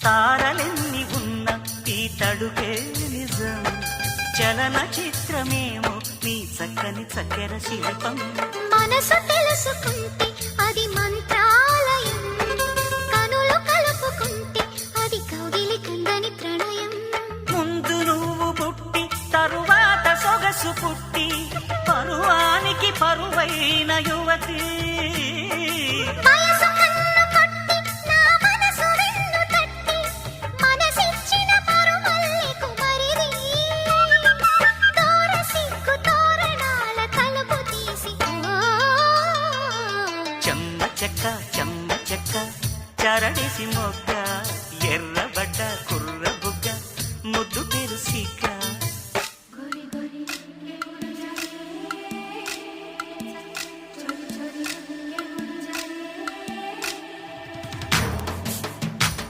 తారలెన్ని ఉన్న ఈ తడుకే నిజం, చలన చిత్రమేమో నీ చక్కని చక్కెర శిల్పం. మనసు తెలుసుకుంటే అది మంత్రాలయం, కనులు కలుపుకుంటే అది కౌగిలి కందని ప్రణయం. ముందు నువ్వు పుట్టి తరువాత సొగసు పుట్టి పరువానికి పరువైన యువతి. వయసు కన్ను కొట్టి నా మనసు వెన్ను తట్టి మనసిచ్చిన పరుమల్లి కుమరిది. తోర సిగ్గు తోరణాల తలుపు తీసి చెమ్మ చెక్క చెమ్మ చెక్క చరడిసి మొగ్గ ఎర్ర